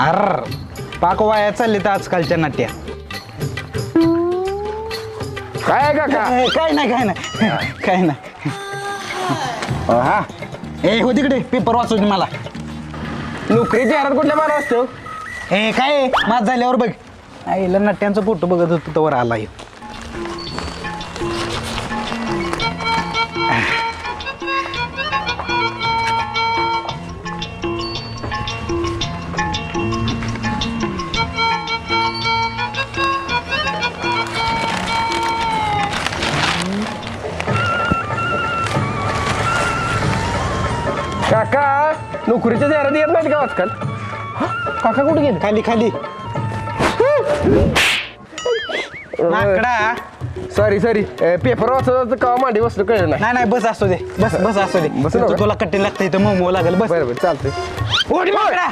अर पाक वाया चालली तर आजकालच्या नाट्या. काय आहे काका? काय नाही काय नाही काय नाही. हा ए हो तिकडे पेपर वाचू दे मला. नोकरी जाहिरात कुठल्या बारा असतो? ए काय माझ झाल्यावर बघ. आईला नट्यांचा फोटो बघत होतो तवर आला ह्यो. काका नोकरीच्या जाहिराती येत नाहीत का आजकाल? काका कुठे गेले? खाली खाली नाकडा. सॉरी पेपर वाचत का मांडी बसलो कळलं नाही. नाही नाही बस असू दे बस असू दे. बस ना. तुला कट्टी लागते इथं मोमो लागेल बस. बरं चालतंय. ओढ माकडा.